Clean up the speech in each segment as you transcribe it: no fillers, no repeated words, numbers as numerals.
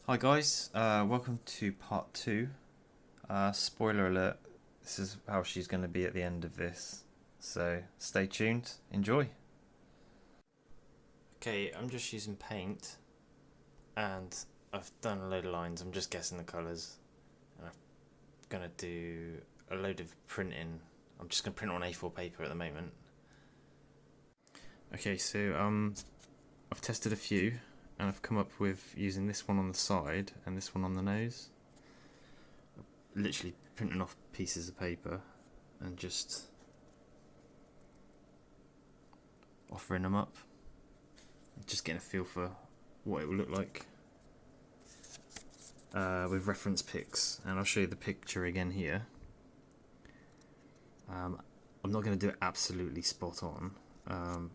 Hi guys, welcome to part 2. Spoiler alert, this is how she's going to be at the end of this, so stay tuned, enjoy. Okay, I'm just using paint and I've done a load of lines. I'm just guessing the colours and I'm going to do a load of printing. I'm just going to print on A4 paper at the moment. Okay, so I've tested a few and I've come up with using this one on the side and this one on the nose. Literally printing off pieces of paper and just offering them up, just getting a feel for what it will look like with reference pics, and I'll show you the picture again here. I'm not going to do it absolutely spot on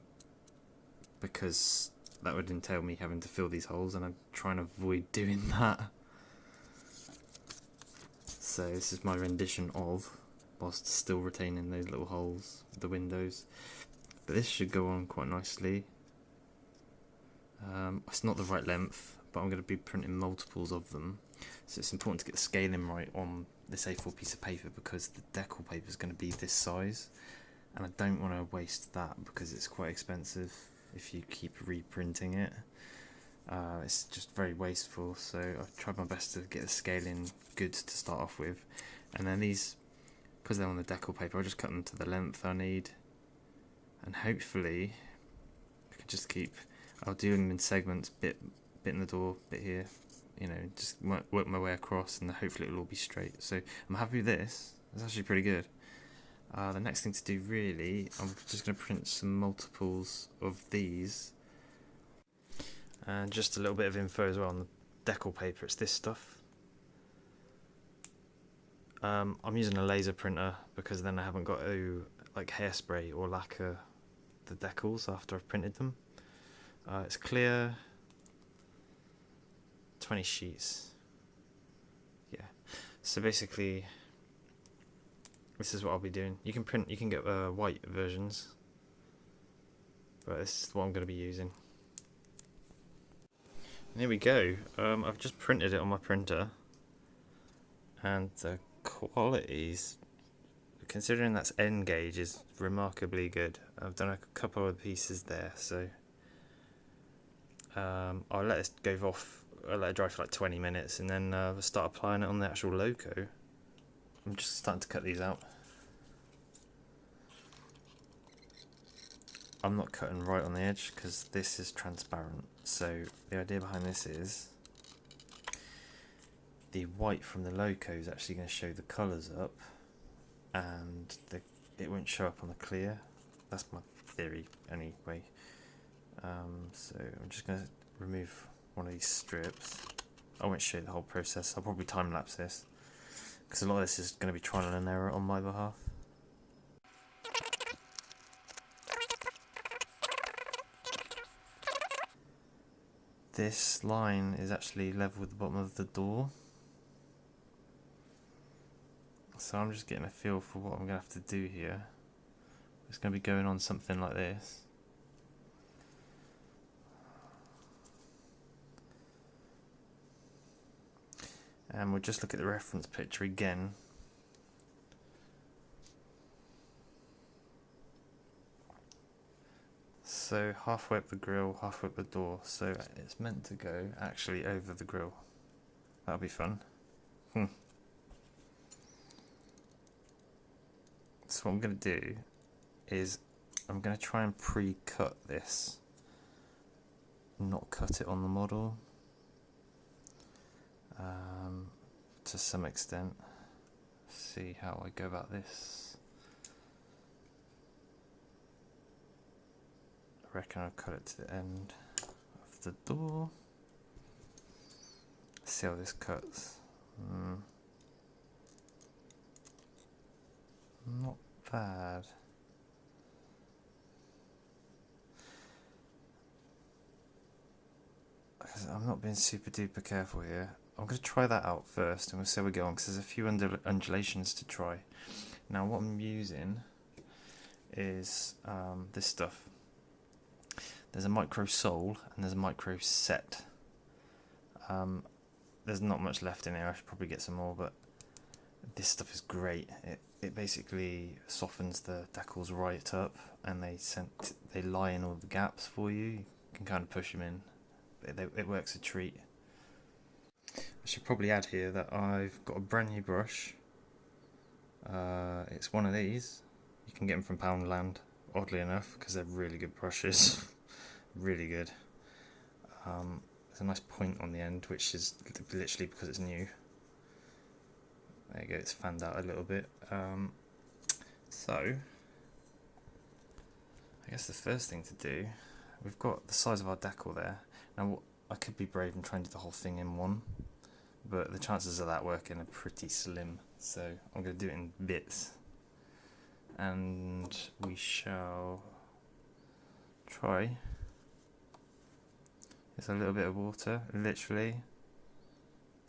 because that would entail me having to fill these holes, and I'm trying to avoid doing that. So this is my rendition of, whilst still retaining those little holes, the windows. But this should go on quite nicely. It's not the right length, but I'm going to be printing multiples of them. So it's important to get the scaling right on this A4 piece of paper because the decal paper is going to be this size. And I don't want to waste that because it's quite expensive if you keep reprinting it. It's just very wasteful, so I've tried my best to get the scaling good to start off with. And then these, because they're on the decal paper, I'll just cut them to the length I need. And hopefully, I can just keep, I'll do them in segments, bit in the door, bit here, you know, just work my way across, and hopefully it'll all be straight. So I'm happy with this, it's actually pretty good. The next thing to do really, I'm just going to print some multiples of these. And just a little bit of info as well on the decal paper, it's this stuff. I'm using a laser printer because then I haven't got to like hairspray or lacquer the decals after I've printed them. It's clear, 20 sheets. Yeah, so basically this is what I'll be doing. You can get white versions, but this is what I'm going to be using. And here we go. I've just printed it on my printer, and the qualities, considering that's N gauge, is remarkably good. I've done a couple of pieces there, so I'll let it go off. I'll let it dry for like 20 minutes, and then we'll start applying it on the actual logo. I'm just starting to cut these out. I'm not cutting right on the edge because this is transparent. So the idea behind this is the white from the logo is actually going to show the colours up, and it won't show up on the clear. That's my theory anyway. So I'm just going to remove one of these strips. I won't show you the whole process. I'll probably time lapse this because a lot of this is going to be trial and error on my behalf. This line is actually level with the bottom of the door, so I'm just getting a feel for what I'm going to have to do here. It's going to be going on something like this. And we'll just look at the reference picture again. So halfway up the grill, halfway up the door, so it's meant to go actually over the grill. That'll be fun. So what I'm going to do is I'm going to try and pre-cut this, not cut it on the model to some extent. See how I go about this. I reckon I'll cut it to the end of the door. See how this cuts. Not bad. I'm not being super duper careful here. I'm going to try that out first and we'll see how we go on because there's a few undulations to try. Now what I'm using is this stuff. There's a micro sole and there's a micro set. there's not much left in here. I should probably get some more, but this stuff is great. It basically softens the decals right up, and they lie in all the gaps for you. You can kind of push them in. It works a treat. I should probably add here that I've got a brand new brush. It's one of these. You can get them from Poundland, oddly enough, because they're really good brushes. Really good. There's a nice point on the end, which is literally because it's new. There you go, it's fanned out a little bit. So, I guess the first thing to do, we've got the size of our decal there. Now, I could be brave and try and do the whole thing in one, but the chances of that working are pretty slim. So, I'm going to do it in bits. And we shall try. It's a little bit of water, literally.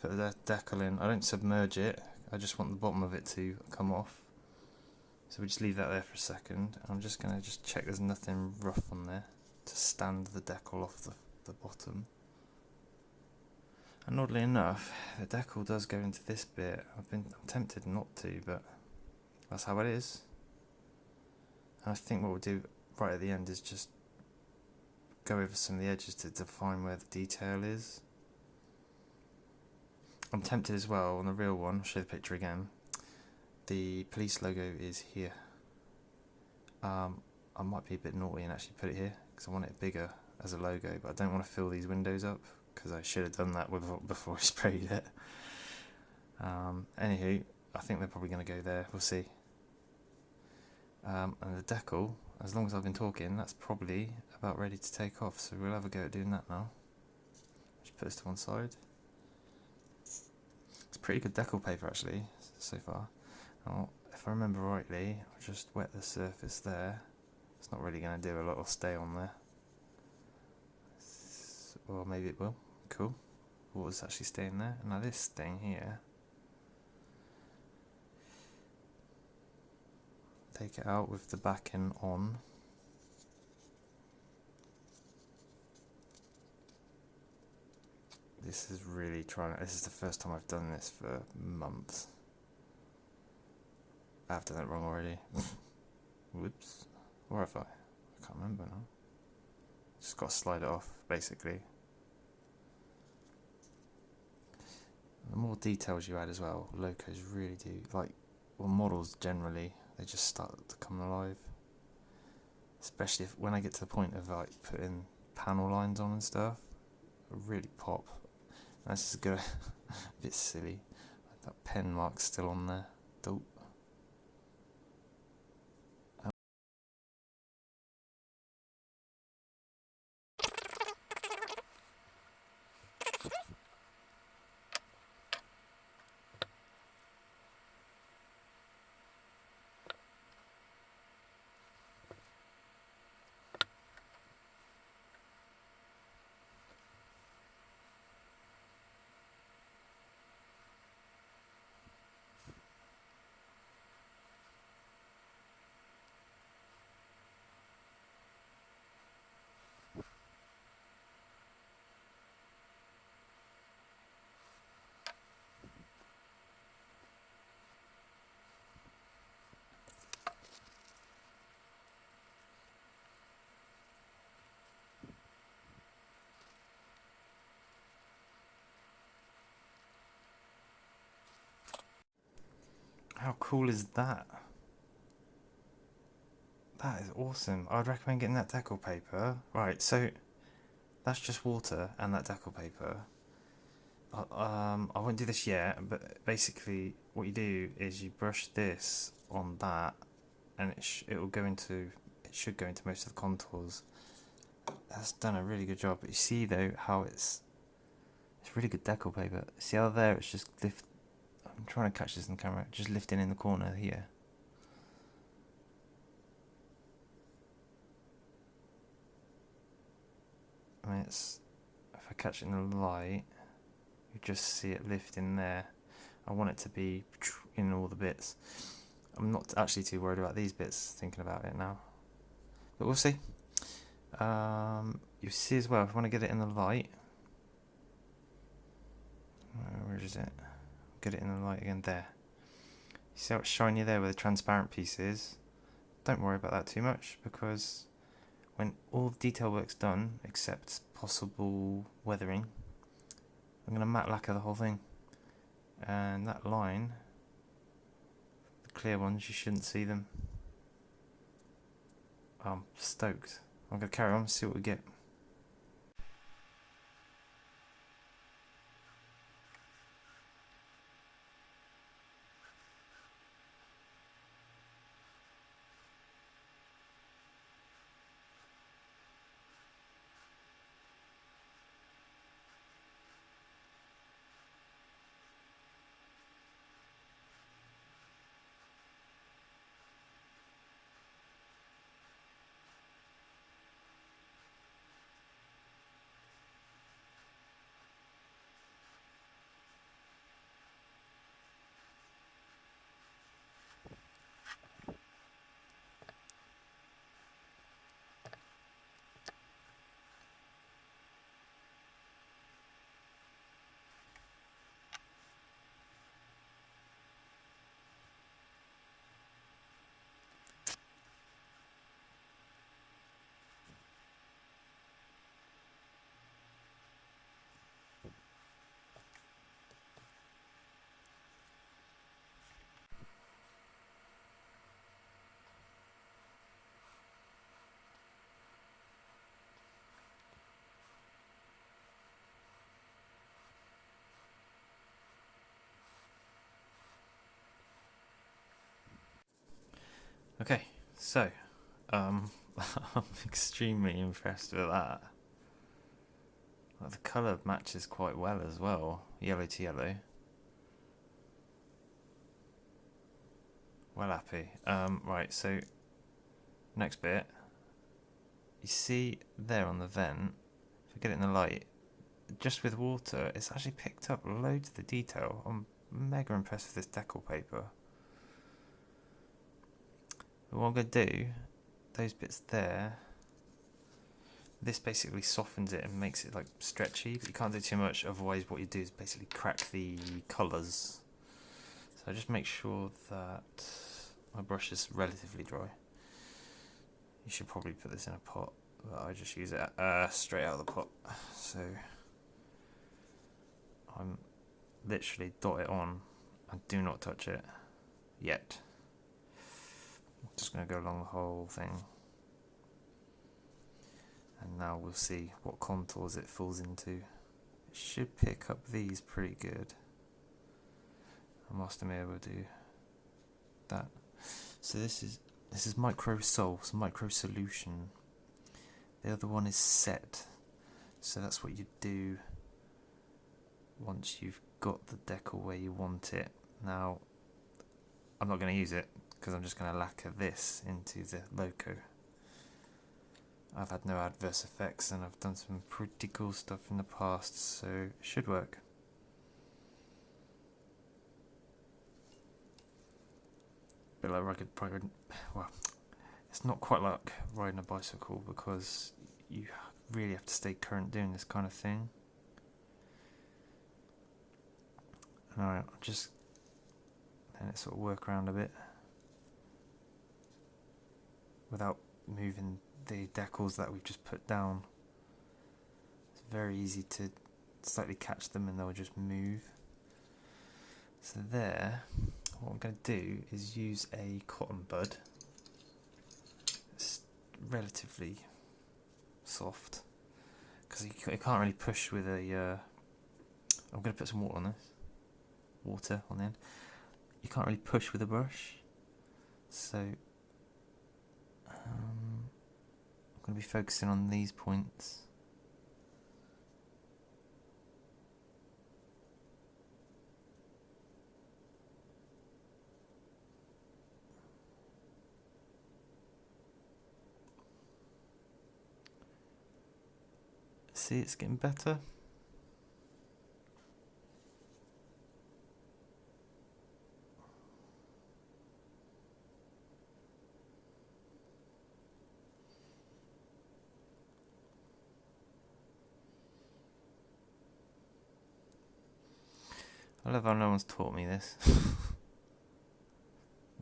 Put the decal in. I don't submerge it. I just want the bottom of it to come off. So we just leave that there for a second. I'm just going to check there's nothing rough on there to stand the decal off the bottom. And oddly enough, the decal does go into this bit. I'm tempted not to, but that's how it is. And I think what we'll do right at the end is just go over some of the edges to define where the detail is. I'm tempted as well on the real one. I'll show the picture again. The police logo is here. I might be a bit naughty and actually put it here because I want it bigger as a logo, but I don't want to fill these windows up because I should have done that before I sprayed it. Anywho, I think they're probably going to go there. We'll see. And the decal, as long as I've been talking, that's probably about ready to take off. So we'll have a go at doing that now. Just put this to one side. It's pretty good decal paper actually so far. Now, if I remember rightly, I'll just wet the surface there. It's not really going to do a lot, will stay on there. Or maybe it will. Cool. Water's actually staying there. Now this thing here, take it out with the backing on. This is really this is the first time I've done this for months. I've done it wrong already. Whoops. Or have I? I can't remember now. Just got to slide it off, basically. The more details you add as well, locos really do. Models generally, they just start to come alive. Especially when I get to the point of putting panel lines on and stuff, they really pop. This is good. A bit silly. That pen mark's still on there. Dope. How cool is that? That is awesome. I'd recommend getting that decal paper. Right, so that's just water and that decal paper. I won't do this yet, but basically what you do is you brush this on that, and it should go into most of the contours. That's done a really good job. But you see though how it's really good decal paper. See how there it's just I'm trying to catch this in the camera. Just lifting in the corner here. I mean, if I catch it in the light, you just see it lifting there. I want it to be in all the bits. I'm not actually too worried about these bits, thinking about it now. But we'll see. You see as well, if I want to get it in the light, where is it? Get it in the light again. There. You see how it's shiny there where the transparent piece is? Don't worry about that too much, because when all the detail work's done, except possible weathering, I'm going to matte lacquer the whole thing. And that line, the clear ones, you shouldn't see them. I'm stoked. I'm going to carry on and see what we get. Okay, so I'm extremely impressed with that. Well, the colour matches quite well as well, yellow to yellow. Well happy. Right, so next bit, you see there on the vent, if I get it in the light, just with water, it's actually picked up loads of the detail. I'm mega impressed with this decal paper. But what I'm going to do, those bits there, this basically softens it and makes it like stretchy, but you can't do too much, otherwise what you do is basically crack the colours. So just make sure that my brush is relatively dry. You should probably put this in a pot, but I just use it straight out of the pot. So I'm literally dot it on and do not touch it yet. Just going to go along the whole thing, and now we'll see what contours it falls into. It should pick up these pretty good. I must be able to do that. So this is micro solution. The other one is set. So that's what you do once you've got the decal where you want it. Now I'm not going to use it because I'm just going to lacquer this into the logo. I've had no adverse effects and I've done some pretty cool stuff in the past, so it should work. A bit like rugged, well, it's not quite like riding a bicycle because you really have to stay current doing this kind of thing. Alright, I'll just let it sort of work around a bit without moving the decals that we've just put down. It's very easy to slightly catch them and they'll just move. So there, what I'm going to do is use a cotton bud. It's relatively soft because you can't really push with a I'm going to put some water on this. Water on the end. You can't really push with a brush, so I'm going to be focusing on these points. See, it's getting better. I love how no one's taught me this.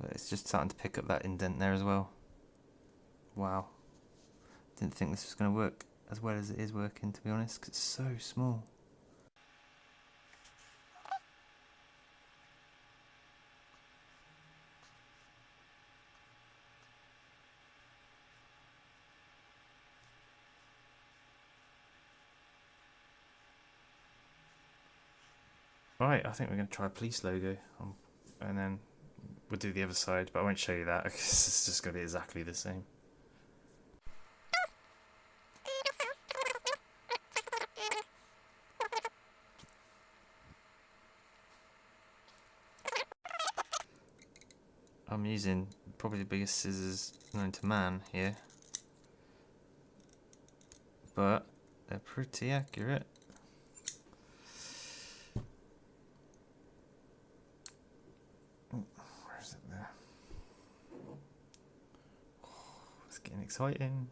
But it's just starting to pick up that indent there as well. Wow. Didn't think this was going to work as well as it is working, to be honest, because it's so small. Right, I think we're going to try a police logo, and then we'll do the other side, but I won't show you that because it's just going to be exactly the same. I'm using probably the biggest scissors known to man here, but they're pretty accurate. Where is it there? Oh, it's getting exciting.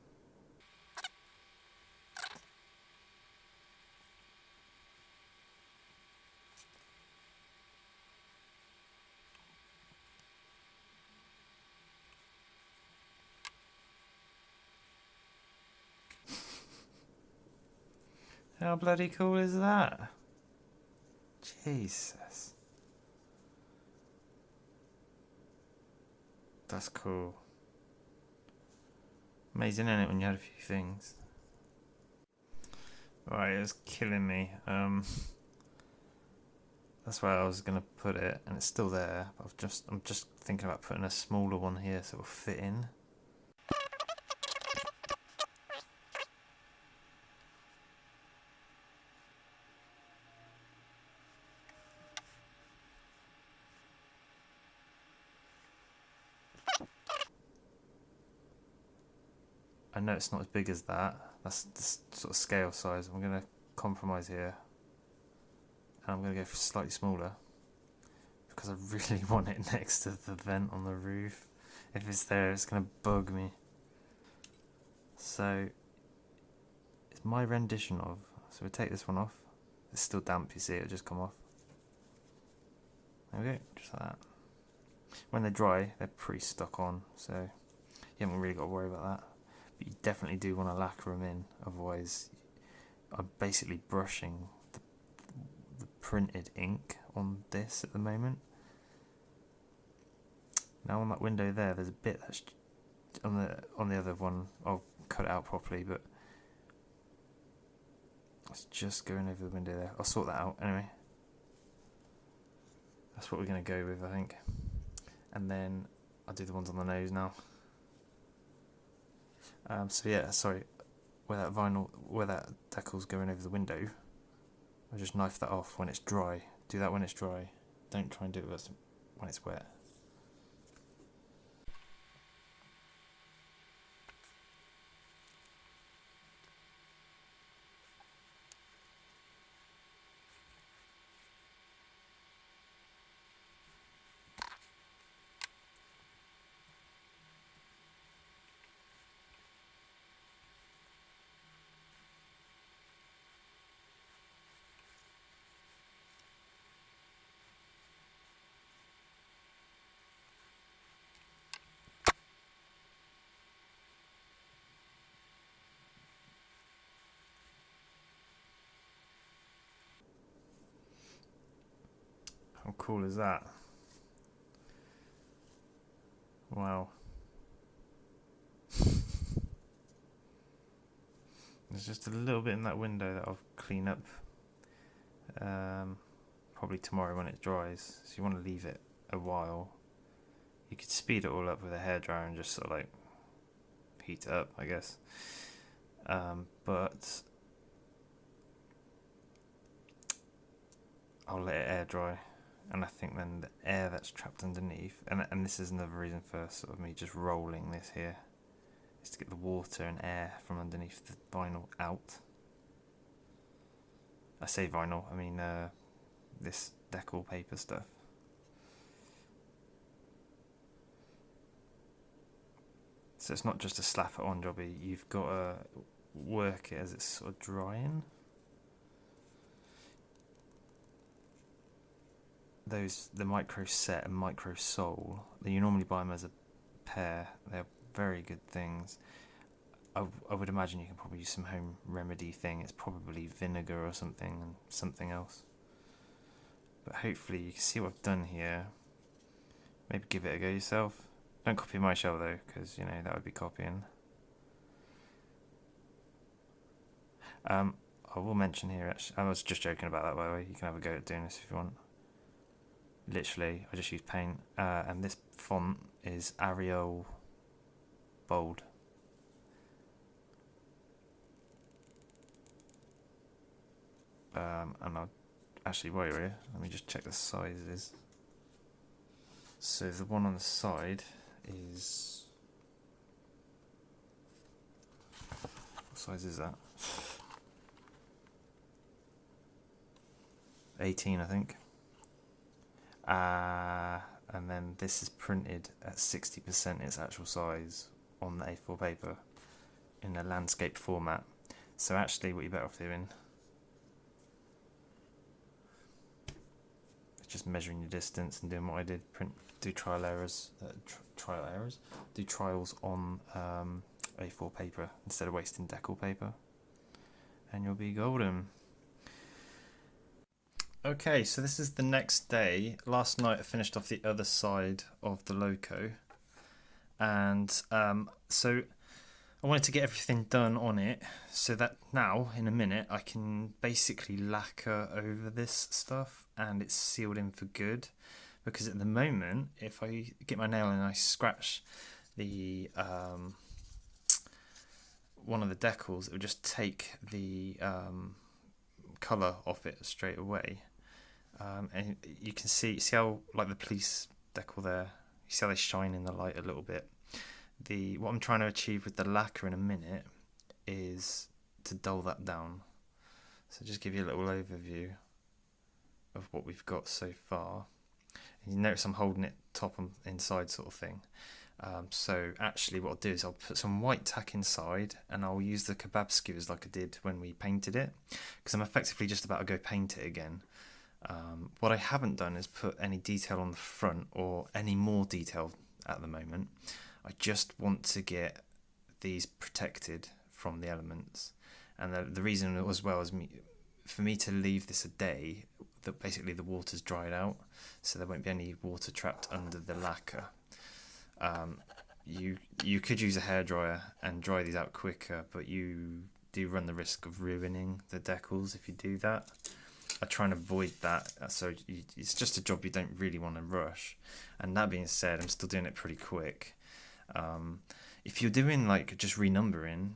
How bloody cool is that? Jesus. That's cool. Amazing, isn't it, when you had a few things? Right, it's killing me. That's where I was gonna put it, and it's still there. But I'm just thinking about putting a smaller one here so it'll fit in. I know it's not as big as that. That's the sort of scale size. I'm going to compromise here. And I'm going to go for slightly smaller. Because I really want it next to the vent on the roof. If it's there, it's going to bug me. So, it's my rendition of... So we take this one off. It's still damp, you see, it'll just come off. There we go, just like that. When they're dry, they're pretty stuck on. So, you haven't really got to worry about that. But you definitely do want to lacquer them in, otherwise I'm basically brushing the printed ink on this at the moment. Now on that window there's a bit that's on the other one. I'll cut it out properly, but it's just going over the window there. I'll sort that out anyway. That's what we're going to go with, I think. And then I'll do the ones on the nose now. So yeah, sorry, where that decal's going over the window, I'll just knife that off when it's dry. Do that when it's dry. Don't try and do it when it's wet. How cool is that? Wow. There's just a little bit in that window that I'll clean up probably tomorrow when it dries. So you want to leave it a while. You could speed it all up with a hairdryer and just sort of like heat it up, I guess. But I'll let it air dry, and I think then the air that's trapped underneath, and this is another reason for sort of me just rolling this here, is to get the water and air from underneath the vinyl out. I say vinyl, I mean this decal paper stuff. So it's not just a slap it on jobby, you've got to work it as it's sort of drying. the micro set and micro sole, you normally buy them as a pair. They're very good things. I would imagine you can probably use some home remedy thing. It's probably vinegar or something and something else. But hopefully you can see what I've done here. Maybe give it a go yourself. Don't copy my shell though, because you know that would be copying. I will mention here, actually, I was just joking about that, by the way. You can have a go at doing this if you want. Literally, I just use paint, and this font is Arial Bold. And I'll actually, while you're here, let me just check the sizes. So the one on the side is, what size is that? 18, I think. And then this is printed at 60% its actual size on the A4 paper in a landscape format. So actually what you're better off doing is just measuring your distance and doing what I did, do trials on A4 paper instead of wasting decal paper, and you'll be golden. Okay, so this is the next day. Last night I finished off the other side of the loco, and so I wanted to get everything done on it so that now, in a minute, I can basically lacquer over this stuff and it's sealed in for good. Because at the moment, if I get my nail and I scratch the one of the decals, it will just take the colour off it straight away. And you can see how, like the police decal there, you see how they shine in the light a little bit. What I'm trying to achieve with the lacquer in a minute is to dull that down. So just give you a little overview of what we've got so far. And you notice I'm holding it top and inside sort of thing. So actually what I'll do is I'll put some white tack inside and I'll use the kebab skewers like I did when we painted it, because I'm effectively just about to go paint it again. What I haven't done is put any detail on the front or any more detail at the moment. I just want to get these protected from the elements, and the reason as well is for me to leave this a day, that basically the water's dried out, so there won't be any water trapped under the lacquer. You could use a hairdryer and dry these out quicker, but you do run the risk of ruining the decals if you do that. I try and avoid that, so it's just a job you don't really want to rush. And that being said, I'm still doing it pretty quick. If you're doing like just renumbering,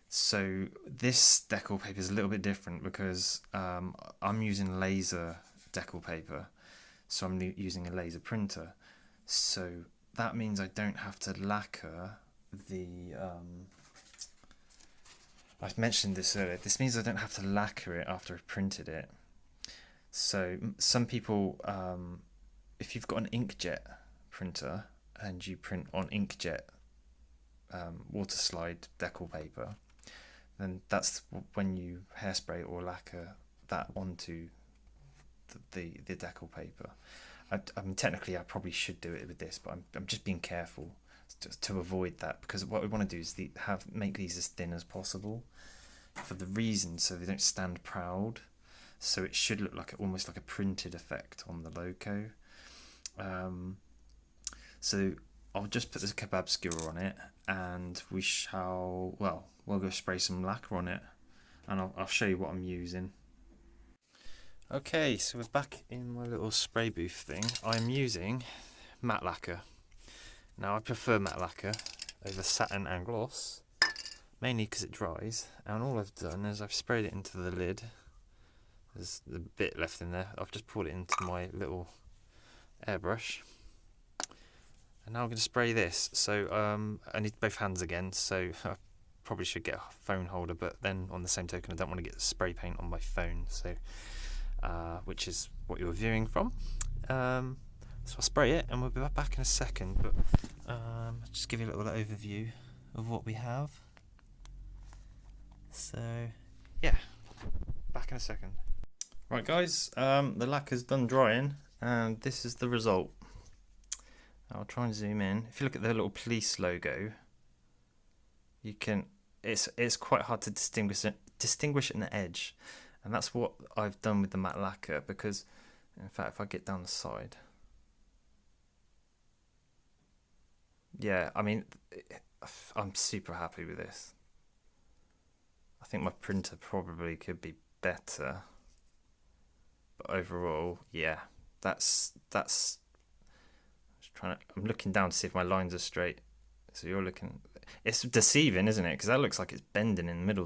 so this decal paper is a little bit different because I'm using laser decal paper, so I'm using a laser printer. So that means I don't have to lacquer the. I've mentioned this earlier. This means I don't have to lacquer it after I've printed it. So some people, if you've got an inkjet printer and you print on inkjet water slide decal paper, then that's when you hairspray or lacquer that onto the decal paper. I mean, technically I probably should do it with this, but I'm just being careful to avoid that, because what we want to do is make these as thin as possible, for the reason so they don't stand proud. So it should look like almost like a printed effect on the loco. So I'll just put this kebab skewer on it, and we'll go spray some lacquer on it, and I'll show you what I'm using. Okay, so we're back in my little spray booth thing. I'm using matte lacquer. Now I prefer matte lacquer over satin and gloss, mainly because it dries, and all I've done is I've sprayed it into the lid. There's a bit left in there. I've just poured it into my little airbrush, and now I'm going to spray this. So I need both hands again, so I probably should get a phone holder, but then on the same token I don't want to get spray paint on my phone, so which is what you're viewing from. So I'll spray it and we'll be back in a second, but I'll just give you a little overview of what we have. So yeah, back in a second. Right guys, the lacquer's done drying and this is the result. I'll try and zoom in. If you look at the little police logo, you can, it's quite hard to distinguish an edge, and that's what I've done with the matte lacquer, because in fact if I get down the side, yeah, I mean, I'm super happy with this. I think my printer probably could be better, but overall, yeah, that's. I'm looking down to see if my lines are straight. So you're looking. It's deceiving, isn't it? Because that looks like it's bending in the middle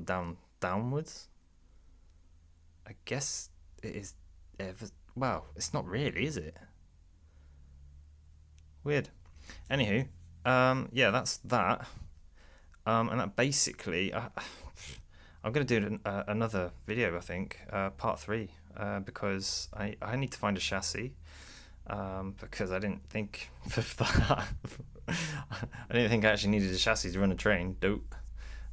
downwards. I guess it is. Well, it's not really, is it? Weird. Anywho, yeah, that's that. And that basically, I'm gonna do another video. I think part 3, because I need to find a chassis. Because I didn't think of that. I didn't think I actually needed a chassis to run a train. Dope.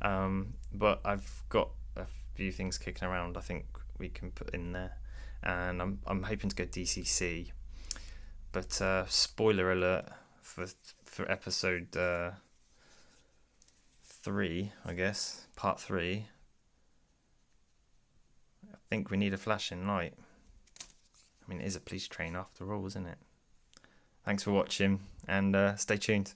But I've got a few things kicking around. I think we can put in there, and I'm hoping to go DCC. But spoiler alert for episode 3, I guess, part 3. I think we need a flashing light. I mean, it is a police train after all, isn't it? Thanks for watching, and stay tuned.